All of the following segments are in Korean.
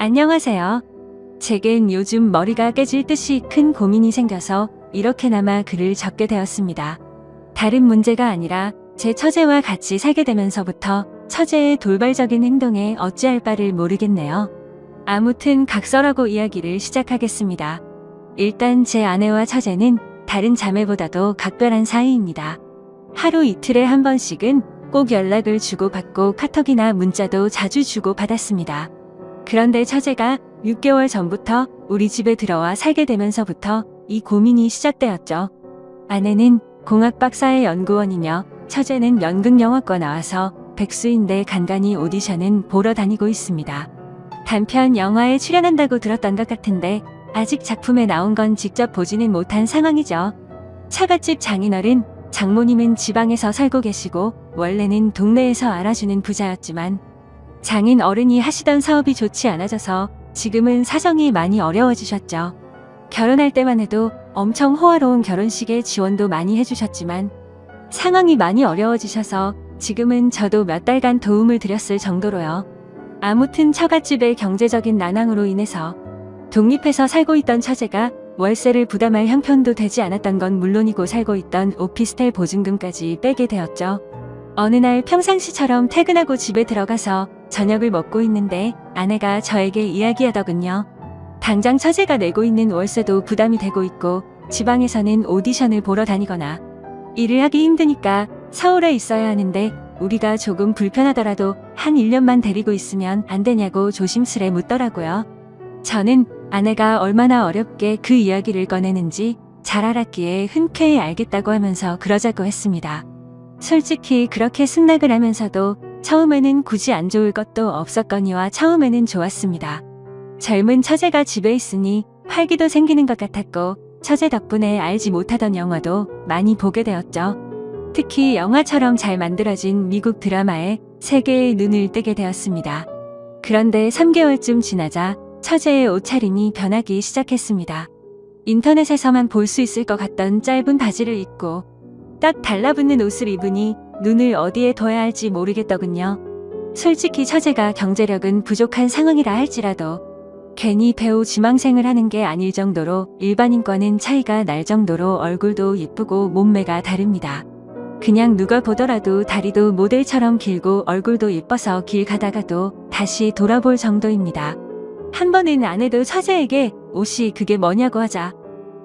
안녕하세요. 제겐 요즘 머리가 깨질 듯이 큰 고민이 생겨서 이렇게나마 글을 적게 되었습니다. 다른 문제가 아니라 제 처제와 같이 살게 되면서부터 처제의 돌발적인 행동에 어찌할 바를 모르겠네요. 아무튼 각설하고 이야기를 시작하겠습니다. 일단 제 아내와 처제는 다른 자매보다도 각별한 사이입니다. 하루 이틀에 한 번씩은 꼭 연락을 주고받고 카톡이나 문자도 자주 주고받았습니다. 그런데 처제가 6개월 전부터 우리 집에 들어와 살게 되면서부터 이 고민이 시작되었죠. 아내는 공학 박사의 연구원이며 처제는 연극영화과 나와서 백수인데 간간히 오디션은 보러 다니고 있습니다. 단편 영화에 출연한다고 들었던 것 같은데 아직 작품에 나온 건 직접 보지는 못한 상황이죠. 처갓집 장인어른, 장모님은 지방에서 살고 계시고 원래는 동네에서 알아주는 부자였지만 장인 어른이 하시던 사업이 좋지 않아져서 지금은 사정이 많이 어려워지셨죠. 결혼할 때만 해도 엄청 호화로운 결혼식에 지원도 많이 해주셨지만 상황이 많이 어려워지셔서 지금은 저도 몇 달간 도움을 드렸을 정도로요. 아무튼 처갓집의 경제적인 난항으로 인해서 독립해서 살고 있던 처제가 월세를 부담할 형편도 되지 않았던 건 물론이고 살고 있던 오피스텔 보증금까지 빼게 되었죠. 어느 날 평상시처럼 퇴근하고 집에 들어가서 저녁을 먹고 있는데 아내가 저에게 이야기하더군요. 당장 처제가 내고 있는 월세도 부담이 되고 있고 지방에서는 오디션을 보러 다니거나 일을 하기 힘드니까 서울에 있어야 하는데 우리가 조금 불편하더라도 한 1년만 데리고 있으면 안 되냐고 조심스레 묻더라고요. 저는 아내가 얼마나 어렵게 그 이야기를 꺼내는지 잘 알았기에 흔쾌히 알겠다고 하면서 그러자고 했습니다. 솔직히 그렇게 승낙을 하면서도 처음에는 굳이 안 좋을 것도 없었거니와 처음에는 좋았습니다. 젊은 처제가 집에 있으니 활기도 생기는 것 같았고 처제 덕분에 알지 못하던 영화도 많이 보게 되었죠. 특히 영화처럼 잘 만들어진 미국 드라마에 세계의 눈을 뜨게 되었습니다. 그런데 3개월쯤 지나자 처제의 옷차림이 변하기 시작했습니다. 인터넷에서만 볼 수 있을 것 같던 짧은 바지를 입고 딱 달라붙는 옷을 입으니 눈을 어디에 둬야 할지 모르겠더군요. 솔직히 처제가 경제력은 부족한 상황이라 할지라도 괜히 배우 지망생을 하는 게 아닐 정도로 일반인과는 차이가 날 정도로 얼굴도 예쁘고 몸매가 다릅니다. 그냥 누가 보더라도 다리도 모델처럼 길고 얼굴도 예뻐서 길 가다가도 다시 돌아볼 정도입니다. 한 번은 아내도 처제에게 옷이 그게 뭐냐고 하자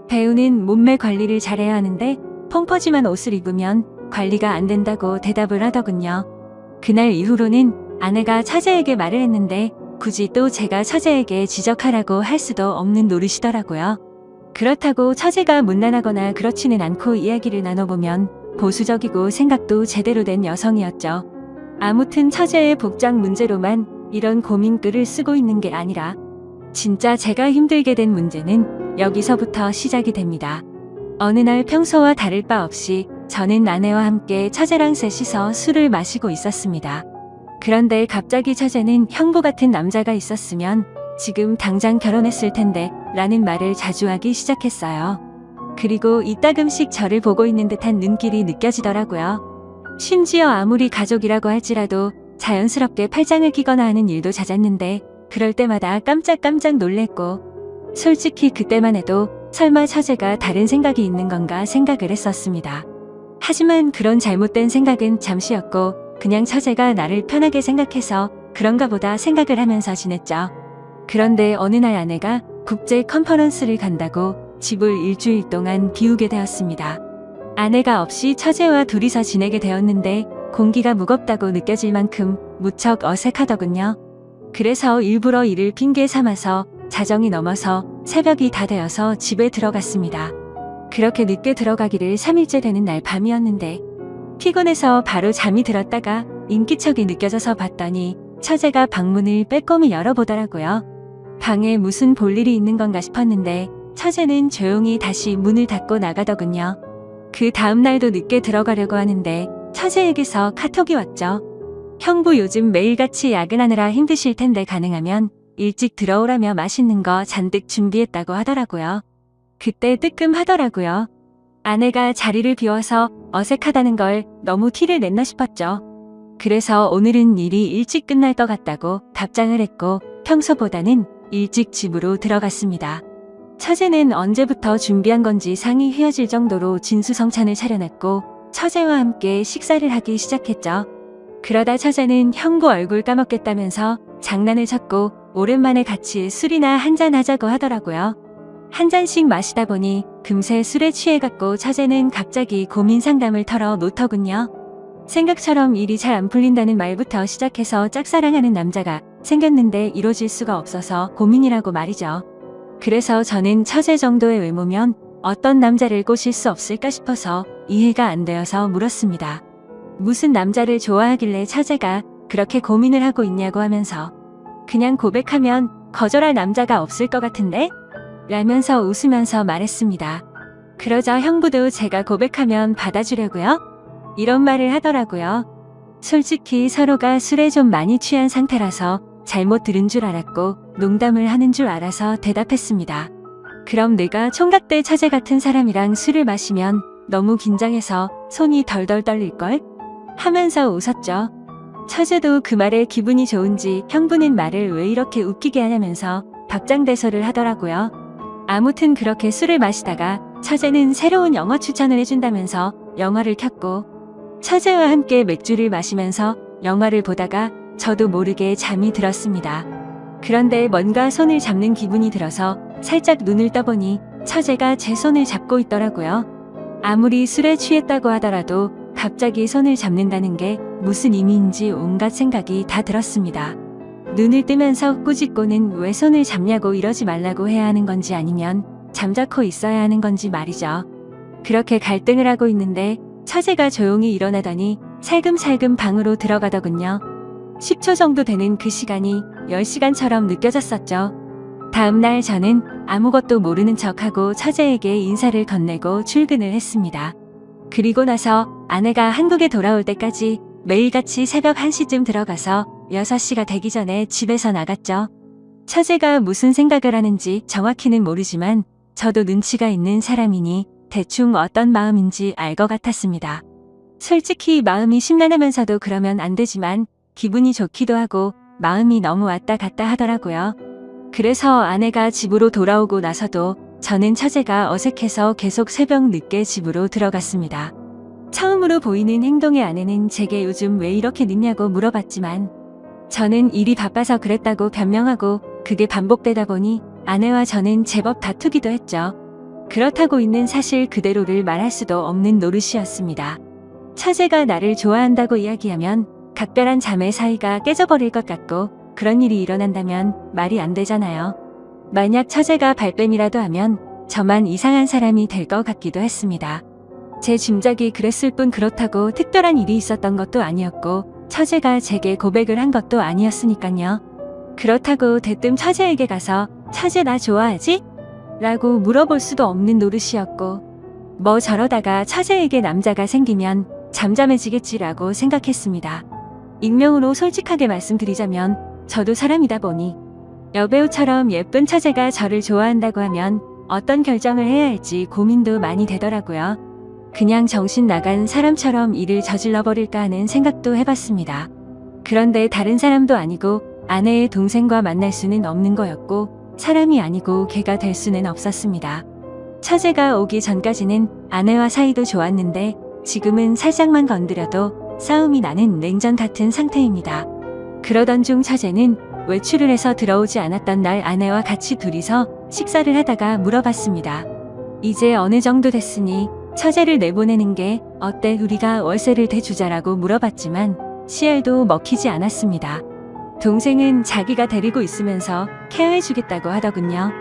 배우는 몸매 관리를 잘해야 하는데 펑퍼짐한 옷을 입으면 관리가 안 된다고 대답을 하더군요. 그날 이후로는 아내가 처제에게 말을 했는데 굳이 또 제가 처제에게 지적하라고 할 수도 없는 노릇이더라고요. 그렇다고 처제가 문란하거나 그렇지는 않고 이야기를 나눠보면 보수적이고 생각도 제대로 된 여성이었죠. 아무튼 처제의 복장 문제로만 이런 고민글을 쓰고 있는 게 아니라 진짜 제가 힘들게 된 문제는 여기서부터 시작이 됩니다. 어느 날 평소와 다를 바 없이 저는 아내와 함께 처제랑 셋이서 술을 마시고 있었습니다. 그런데 갑자기 처제는 형부 같은 남자가 있었으면 지금 당장 결혼했을 텐데 라는 말을 자주 하기 시작했어요. 그리고 이따금씩 저를 보고 있는 듯한 눈길이 느껴지더라고요. 심지어 아무리 가족이라고 할지라도 자연스럽게 팔짱을 끼거나 하는 일도 잦았는데 그럴 때마다 깜짝깜짝 놀랬고 솔직히 그때만 해도 설마 처제가 다른 생각이 있는 건가 생각을 했었습니다. 하지만 그런 잘못된 생각은 잠시였고 그냥 처제가 나를 편하게 생각해서 그런가 보다 생각을 하면서 지냈죠. 그런데 어느 날 아내가 국제 컨퍼런스를 간다고 집을 일주일 동안 비우게 되었습니다. 아내가 없이 처제와 둘이서 지내게 되었는데 공기가 무겁다고 느껴질 만큼 무척 어색하더군요. 그래서 일부러 이를 핑계 삼아서 자정이 넘어서 새벽이 다 되어서 집에 들어갔습니다. 그렇게 늦게 들어가기를 3일째 되는 날 밤이었는데 피곤해서 바로 잠이 들었다가 인기척이 느껴져서 봤더니 처제가 방문을 빼꼼히 열어보더라고요. 방에 무슨 볼일이 있는 건가 싶었는데 처제는 조용히 다시 문을 닫고 나가더군요. 그 다음 날도 늦게 들어가려고 하는데 처제에게서 카톡이 왔죠. 형부 요즘 매일같이 야근하느라 힘드실 텐데 가능하면 일찍 들어오라며 맛있는 거 잔뜩 준비했다고 하더라고요. 그때 뜨끔하더라고요. 아내가 자리를 비워서 어색하다는 걸 너무 티를 냈나 싶었죠. 그래서 오늘은 일이 일찍 끝날 것 같다고 답장을 했고 평소보다는 일찍 집으로 들어갔습니다. 처제는 언제부터 준비한 건지 상이 휘어질 정도로 진수성찬을 차려놨고 처제와 함께 식사를 하기 시작했죠. 그러다 처제는 형부 얼굴 까먹겠다면서 장난을 쳤고 오랜만에 같이 술이나 한잔 하자고 하더라고요. 한 잔씩 마시다 보니 금세 술에 취해갖고 처제는 갑자기 고민 상담을 털어 놓더군요. 생각처럼 일이 잘 안 풀린다는 말부터 시작해서 짝사랑하는 남자가 생겼는데 이루어질 수가 없어서 고민이라고 말이죠. 그래서 저는 처제 정도의 외모면 어떤 남자를 꼬실 수 없을까 싶어서 이해가 안 되어서 물었습니다. 무슨 남자를 좋아하길래 처제가 그렇게 고민을 하고 있냐고 하면서 그냥 고백하면 거절할 남자가 없을 것 같은데? 라면서 웃으면서 말했습니다. 그러자 형부도 제가 고백하면 받아주려고요? 이런 말을 하더라고요. 솔직히 서로가 술에 좀 많이 취한 상태라서 잘못 들은 줄 알았고 농담을 하는 줄 알아서 대답했습니다. 그럼 내가 총각대 처제 같은 사람이랑 술을 마시면 너무 긴장해서 손이 덜덜 떨릴걸? 하면서 웃었죠. 처제도 그 말에 기분이 좋은지 형부는 말을 왜 이렇게 웃기게 하냐면서 박장대소를 하더라고요. 아무튼 그렇게 술을 마시다가 처제는 새로운 영화 추천을 해준다면서 영화를 켰고 처제와 함께 맥주를 마시면서 영화를 보다가 저도 모르게 잠이 들었습니다. 그런데 뭔가 손을 잡는 기분이 들어서 살짝 눈을 떠보니 처제가 제 손을 잡고 있더라고요. 아무리 술에 취했다고 하더라도 갑자기 손을 잡는다는 게 무슨 의미인지 온갖 생각이 다 들었습니다. 눈을 뜨면서 꾸짖고는 왜 손을 잡냐고 이러지 말라고 해야 하는 건지 아니면 잠자코 있어야 하는 건지 말이죠. 그렇게 갈등을 하고 있는데 처제가 조용히 일어나더니 살금살금 방으로 들어가더군요. 10초 정도 되는 그 시간이 10시간처럼 느껴졌었죠. 다음날 저는 아무것도 모르는 척하고 처제에게 인사를 건네고 출근을 했습니다. 그리고 나서 아내가 한국에 돌아올 때까지 매일같이 새벽 1시쯤 들어가서 6시가 되기 전에 집에서 나갔죠. 처제가 무슨 생각을 하는지 정확히는 모르지만 저도 눈치가 있는 사람이니 대충 어떤 마음인지 알 것 같았습니다. 솔직히 마음이 심란하면서도 그러면 안 되지만 기분이 좋기도 하고 마음이 너무 왔다 갔다 하더라고요. 그래서 아내가 집으로 돌아오고 나서도 저는 처제가 어색해서 계속 새벽 늦게 집으로 들어갔습니다. 처음으로 보이는 행동의 아내는 제게 요즘 왜 이렇게 늦냐고 물어봤지만 저는 일이 바빠서 그랬다고 변명하고 그게 반복되다 보니 아내와 저는 제법 다투기도 했죠. 그렇다고 있는 사실 그대로를 말할 수도 없는 노릇이었습니다. 처제가 나를 좋아한다고 이야기하면 각별한 자매 사이가 깨져버릴 것 같고 그런 일이 일어난다면 말이 안 되잖아요. 만약 처제가 발뺌이라도 하면 저만 이상한 사람이 될 것 같기도 했습니다. 제 짐작이 그랬을 뿐 그렇다고 특별한 일이 있었던 것도 아니었고 처제가 제게 고백을 한 것도 아니었으니까요. 그렇다고 대뜸 처제에게 가서 처제 나 좋아하지? 라고 물어볼 수도 없는 노릇이었고 뭐 저러다가 처제에게 남자가 생기면 잠잠해지겠지라고 생각했습니다. 익명으로 솔직하게 말씀드리자면 저도 사람이다 보니 여배우처럼 예쁜 처제가 저를 좋아한다고 하면 어떤 결정을 해야 할지 고민도 많이 되더라고요. 그냥 정신 나간 사람처럼 일을 저질러 버릴까 하는 생각도 해봤습니다. 그런데 다른 사람도 아니고 아내의 동생과 만날 수는 없는 거였고 사람이 아니고 개가 될 수는 없었습니다. 처제가 오기 전까지는 아내와 사이도 좋았는데 지금은 살짝만 건드려도 싸움이 나는 냉전 같은 상태입니다. 그러던 중 처제는 외출을 해서 들어오지 않았던 날 아내와 같이 둘이서 식사를 하다가 물어봤습니다. 이제 어느 정도 됐으니 처제를 내보내는 게 어때 우리가 월세를 대주자라고 물어봤지만 씨알도 먹히지 않았습니다. 동생은 자기가 데리고 있으면서 케어해주겠다고 하더군요.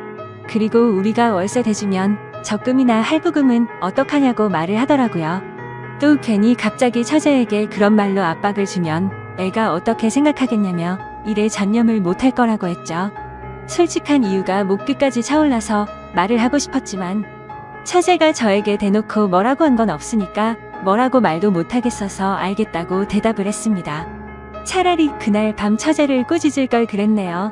그리고 우리가 월세 대주면 적금이나 할부금은 어떡하냐고 말을 하더라고요. 또 괜히 갑자기 처제에게 그런 말로 압박을 주면 애가 어떻게 생각하겠냐며 일에 전념을 못할 거라고 했죠. 솔직한 이유가 목 끝까지 차올라서 말을 하고 싶었지만 처제가 저에게 대놓고 뭐라고 한 건 없으니까 뭐라고 말도 못하겠어서 알겠다고 대답을 했습니다. 차라리 그날 밤 처제를 꾸짖을 걸 그랬네요.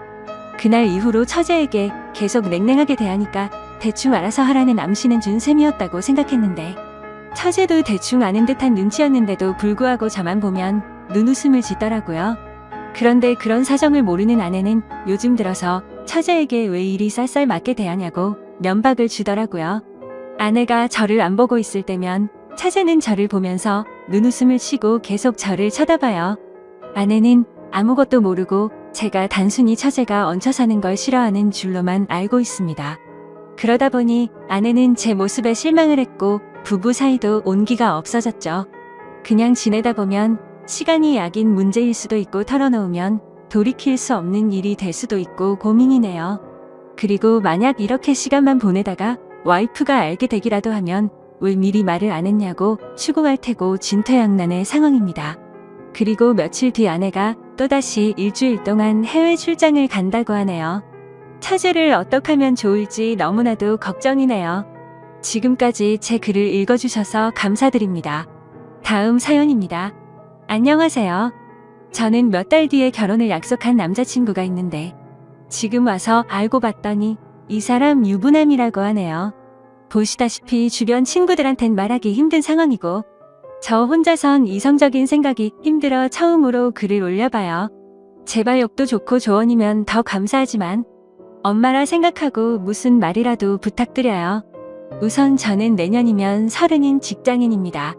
그날 이후로 처제에게 계속 냉랭하게 대하니까 대충 알아서 하라는 암시는 준 셈이었다고 생각했는데 처제도 대충 아는 듯한 눈치였는데도 불구하고 저만 보면 눈웃음을 짓더라고요. 그런데 그런 사정을 모르는 아내는 요즘 들어서 처제에게 왜 이리 쌀쌀 맞게 대하냐고 면박을 주더라고요. 아내가 저를 안 보고 있을 때면 처제는 저를 보면서 눈웃음을 치고 계속 저를 쳐다봐요. 아내는 아무것도 모르고 제가 단순히 처제가 얹혀 사는 걸 싫어하는 줄로만 알고 있습니다. 그러다 보니 아내는 제 모습에 실망을 했고 부부 사이도 온기가 없어졌죠. 그냥 지내다 보면 시간이 약인 문제일 수도 있고 털어놓으면 돌이킬 수 없는 일이 될 수도 있고 고민이네요. 그리고 만약 이렇게 시간만 보내다가 와이프가 알게 되기라도 하면 왜 미리 말을 안 했냐고 추궁할 테고 진퇴양난의 상황입니다. 그리고 며칠 뒤 아내가 또다시 일주일 동안 해외 출장을 간다고 하네요. 처제를 어떻게 하면 좋을지 너무나도 걱정이네요. 지금까지 제 글을 읽어주셔서 감사드립니다. 다음 사연입니다. 안녕하세요. 저는 몇 달 뒤에 결혼을 약속한 남자친구가 있는데 지금 와서 알고 봤더니 이 사람 유부남이라고 하네요. 보시다시피 주변 친구들한텐 말하기 힘든 상황이고 저 혼자선 이성적인 생각이 힘들어 처음으로 글을 올려봐요. 제발 욕도 좋고 조언이면 더 감사하지만 엄마라 생각하고 무슨 말이라도 부탁드려요. 우선 저는 내년이면 30인 직장인입니다.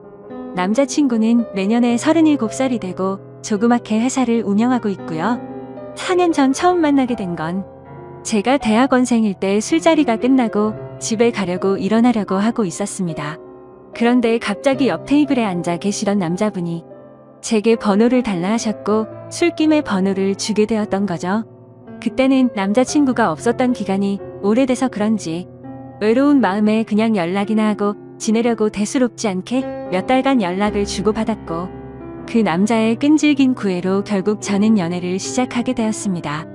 남자친구는 내년에 37살이 되고 조그맣게 회사를 운영하고 있고요. 4년 전 처음 만나게 된 건 제가 대학원생일 때 술자리가 끝나고 집에 가려고 일어나려고 하고 있었습니다. 그런데 갑자기 옆 테이블에 앉아 계시던 남자분이 제게 번호를 달라 하셨고 술김에 번호를 주게 되었던 거죠. 그때는 남자친구가 없었던 기간이 오래돼서 그런지 외로운 마음에 그냥 연락이나 하고 지내려고 대수롭지 않게 몇 달간 연락을 주고받았고 그 남자의 끈질긴 구애로 결국 저는 연애를 시작하게 되었습니다.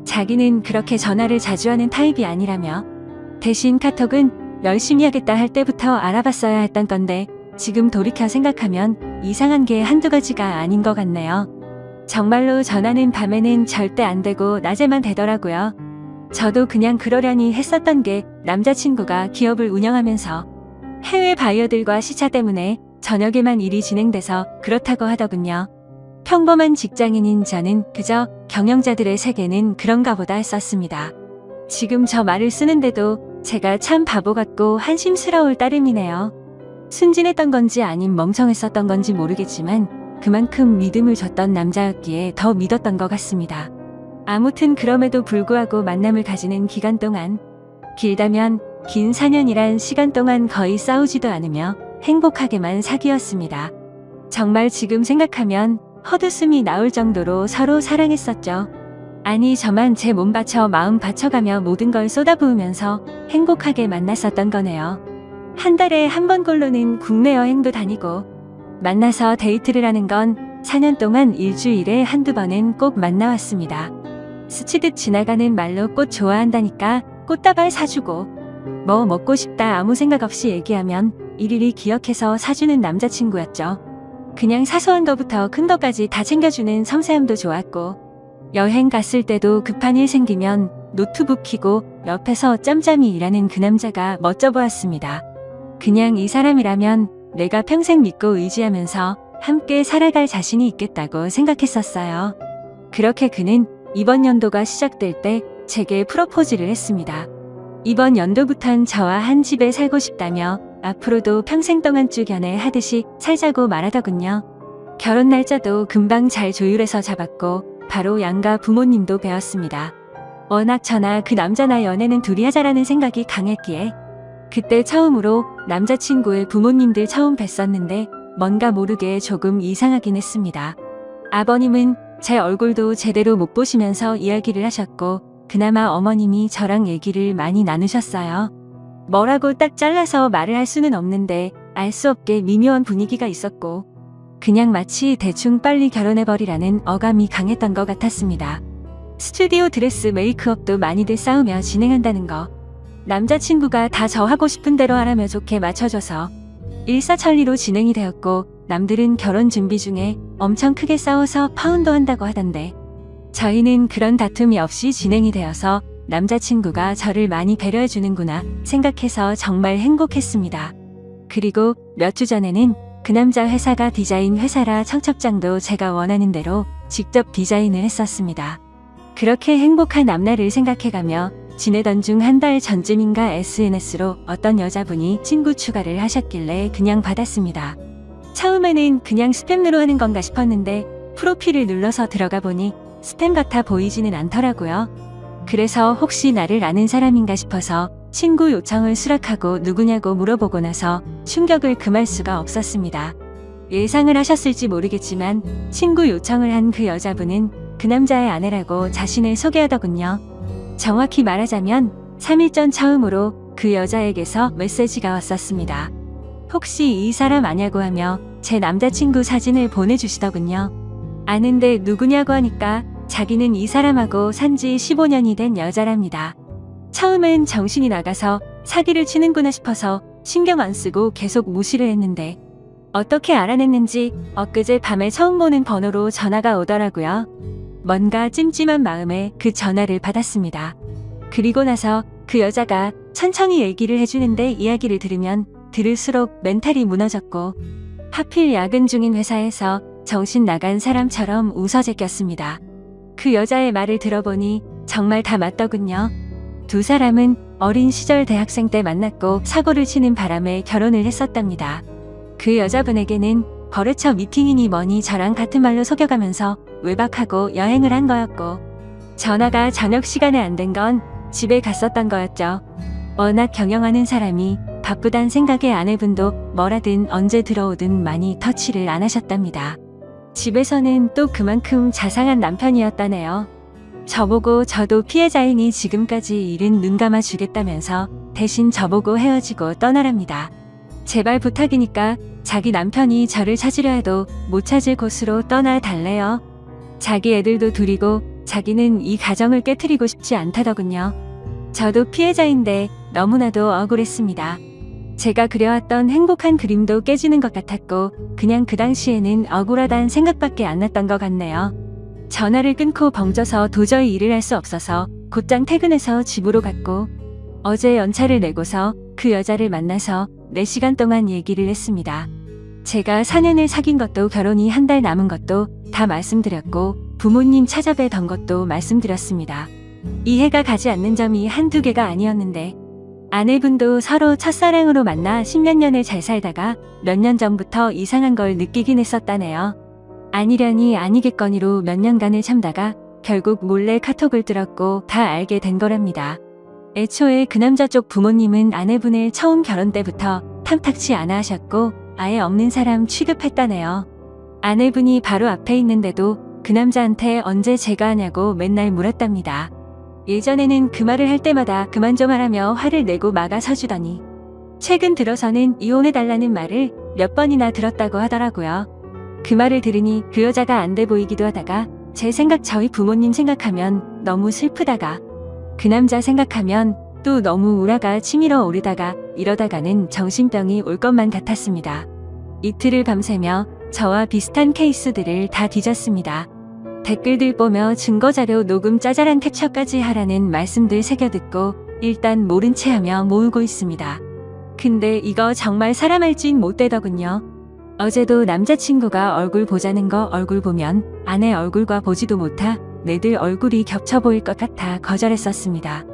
자기는 그렇게 전화를 자주 하는 타입이 아니라며 대신 카톡은 열심히 하겠다 할 때부터 알아봤어야 했던 건데 지금 돌이켜 생각하면 이상한 게 한두 가지가 아닌 것 같네요. 정말로 전화는 밤에는 절대 안 되고 낮에만 되더라고요. 저도 그냥 그러려니 했었던 게 남자친구가 기업을 운영하면서 해외 바이어들과 시차 때문에 저녁에만 일이 진행돼서 그렇다고 하더군요. 평범한 직장인인 저는 그저 경영자들의 세계는 그런가 보다 했었습니다. 지금 저 말을 쓰는데도 제가 참 바보 같고 한심스러울 따름이네요. 순진했던 건지 아님 멍청했었던 건지 모르겠지만 그만큼 믿음을 줬던 남자였기에 더 믿었던 것 같습니다. 아무튼 그럼에도 불구하고 만남을 가지는 기간 동안 길다면 긴 4년이란 시간 동안 거의 싸우지도 않으며 행복하게만 사귀었습니다. 정말 지금 생각하면 헛웃음이 나올 정도로 서로 사랑했었죠. 아니 저만 제 몸 바쳐 마음 바쳐가며 모든 걸 쏟아부으면서 행복하게 만났었던 거네요. 한 달에 한 번꼴로는 국내 여행도 다니고 만나서 데이트를 하는 건 4년 동안 일주일에 한두 번은 꼭 만나왔습니다. 스치듯 지나가는 말로 꽃 좋아한다니까 꽃다발 사주고 뭐 먹고 싶다 아무 생각 없이 얘기하면 일일이 기억해서 사주는 남자친구였죠. 그냥 사소한 거부터 큰 거까지 다 챙겨주는 섬세함도 좋았고 여행 갔을 때도 급한 일 생기면 노트북 켜고 옆에서 짬짬이 일하는 그 남자가 멋져 보였습니다. 그냥 이 사람이라면 내가 평생 믿고 의지하면서 함께 살아갈 자신이 있겠다고 생각했었어요. 그렇게 그는 이번 연도가 시작될 때 제게 프로포즈를 했습니다. 이번 연도부턴 저와 한 집에 살고 싶다며 앞으로도 평생 동안 쭉 연애하듯이 살자고 말하더군요. 결혼 날짜도 금방 잘 조율해서 잡았고 바로 양가 부모님도 배웠습니다. 워낙 저나 그 남자나 연애는 둘이 하자라는 생각이 강했기에 그때 처음으로 남자친구의 부모님들 처음 뵀었는데 뭔가 모르게 조금 이상하긴 했습니다. 아버님은 제 얼굴도 제대로 못 보시면서 이야기를 하셨고 그나마 어머님이 저랑 얘기를 많이 나누셨어요. 뭐라고 딱 잘라서 말을 할 수는 없는데 알 수 없게 미묘한 분위기가 있었고 그냥 마치 대충 빨리 결혼해버리라는 어감이 강했던 것 같았습니다. 스튜디오 드레스 메이크업도 많이들 싸우며 진행한다는 거. 남자친구가 다 저 하고 싶은 대로 하라며 좋게 맞춰줘서 일사천리로 진행이 되었고 남들은 결혼 준비 중에 엄청 크게 싸워서 파혼도 한다고 하던데 저희는 그런 다툼이 없이 진행이 되어서 남자친구가 저를 많이 배려해주는구나 생각해서 정말 행복했습니다. 그리고 몇 주 전에는 그 남자 회사가 디자인 회사라 청첩장도 제가 원하는 대로 직접 디자인을 했었습니다. 그렇게 행복한 앞날을 생각해가며 지내던 중 한 달 전쯤인가 SNS로 어떤 여자분이 친구 추가를 하셨길래 그냥 받았습니다. 처음에는 그냥 스팸으로 하는 건가 싶었는데 프로필을 눌러서 들어가 보니 스팸 같아 보이지는 않더라고요. 그래서 혹시 나를 아는 사람인가 싶어서 친구 요청을 수락하고 누구냐고 물어보고 나서 충격을 금할 수가 없었습니다. 예상을 하셨을지 모르겠지만 친구 요청을 한 그 여자분은 그 남자의 아내라고 자신을 소개하더군요. 정확히 말하자면 3일 전 처음으로 그 여자에게서 메시지가 왔었습니다. 혹시 이 사람 아냐고 하며 제 남자친구 사진을 보내주시더군요. 아는데 누구냐고 하니까 자기는 이 사람하고 산지 15년이 된 여자랍니다. 처음엔 정신이 나가서 사기를 치는구나 싶어서 신경 안 쓰고 계속 무시를 했는데 어떻게 알아냈는지 엊그제 밤에 처음 보는 번호로 전화가 오더라고요. 뭔가 찜찜한 마음에 그 전화를 받았습니다. 그리고 나서 그 여자가 천천히 얘기를 해주는데 이야기를 들으면 들을수록 멘탈이 무너졌고 하필 야근 중인 회사에서 정신 나간 사람처럼 웃어제꼈습니다. 그 여자의 말을 들어보니 정말 다 맞더군요. 두 사람은 어린 시절 대학생 때 만났고 사고를 치는 바람에 결혼을 했었답니다. 그 여자분에게는 거래처 미팅이니 뭐니 저랑 같은 말로 속여가면서 외박하고 여행을 한 거였고 전화가 저녁 시간에 안 된 건 집에 갔었던 거였죠. 워낙 경영하는 사람이 바쁘단 생각에 아내분도 뭐라든 언제 들어오든 많이 터치를 안 하셨답니다. 집에서는 또 그만큼 자상한 남편이었다네요. 저보고 저도 피해자이니 지금까지 일은 눈 감아 주겠다면서 대신 저보고 헤어지고 떠나랍니다. 제발 부탁이니까 자기 남편이 저를 찾으려 해도 못 찾을 곳으로 떠나 달래요. 자기 애들도 둘이고 자기는 이 가정을 깨트리고 싶지 않다더군요. 저도 피해자인데 너무나도 억울했습니다. 제가 그려왔던 행복한 그림도 깨지는 것 같았고 그냥 그 당시에는 억울하다는 생각밖에 안 났던 것 같네요. 전화를 끊고 벙쪄서 도저히 일을 할 수 없어서 곧장 퇴근해서 집으로 갔고 어제 연차를 내고서 그 여자를 만나서 4시간 동안 얘기를 했습니다. 제가 4년을 사귄 것도 결혼이 한 달 남은 것도 다 말씀드렸고 부모님 찾아뵈던 것도 말씀드렸습니다. 이해가 가지 않는 점이 한두 개가 아니었는데 아내분도 서로 첫사랑으로 만나 10몇 년을 잘 살다가 몇 년 전부터 이상한 걸 느끼긴 했었다네요. 아니려니 아니겠거니로 몇 년간을 참다가 결국 몰래 카톡을 들었고 다 알게 된 거랍니다. 애초에 그 남자 쪽 부모님은 아내분을 처음 결혼 때부터 탐탁치 않아 하셨고 아예 없는 사람 취급했다네요. 아내분이 바로 앞에 있는데도 그 남자한테 언제 제가 하냐고 맨날 물었답니다. 예전에는 그 말을 할 때마다 그만 좀 하라며 화를 내고 막아서주더니 최근 들어서는 이혼해달라는 말을 몇 번이나 들었다고 하더라고요. 그 말을 들으니 그 여자가 안 돼 보이기도 하다가 제 생각 저희 부모님 생각하면 너무 슬프다가 그 남자 생각하면 또 너무 우라가 치밀어 오르다가 이러다가는 정신병이 올 것만 같았습니다. 이틀을 밤새며 저와 비슷한 케이스들을 다 뒤졌습니다. 댓글들 보며 증거자료 녹음 짜잘한 캡처까지 하라는 말씀들 새겨듣고 일단 모른 채 하며 모으고 있습니다. 근데 이거 정말 사람 할 짓 못 되더군요. 어제도 남자친구가 얼굴 보자는 거 얼굴 보면 아내 얼굴과 보지도 못하 내들 얼굴이 겹쳐 보일 것 같아 거절했었습니다.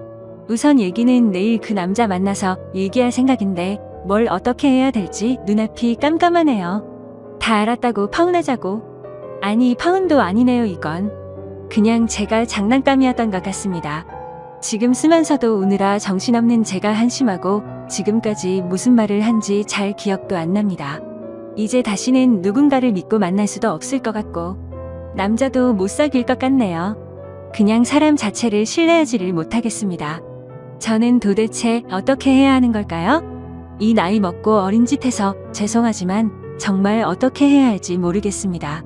우선 얘기는 내일 그 남자 만나서 얘기할 생각인데 뭘 어떻게 해야 될지 눈앞이 깜깜하네요. 다 알았다고 파혼하자고. 아니 파혼도 아니네요 이건. 그냥 제가 장난감이었던 것 같습니다. 지금 쓰면서도 우느라 정신없는 제가 한심하고 지금까지 무슨 말을 한지 잘 기억도 안 납니다. 이제 다시는 누군가를 믿고 만날 수도 없을 것 같고 남자도 못 사귈 것 같네요. 그냥 사람 자체를 신뢰하지를 못하겠습니다. 저는 도대체 어떻게 해야 하는 걸까요? 이 나이 먹고 어린 짓 해서 죄송하지만 정말 어떻게 해야 할지 모르겠습니다.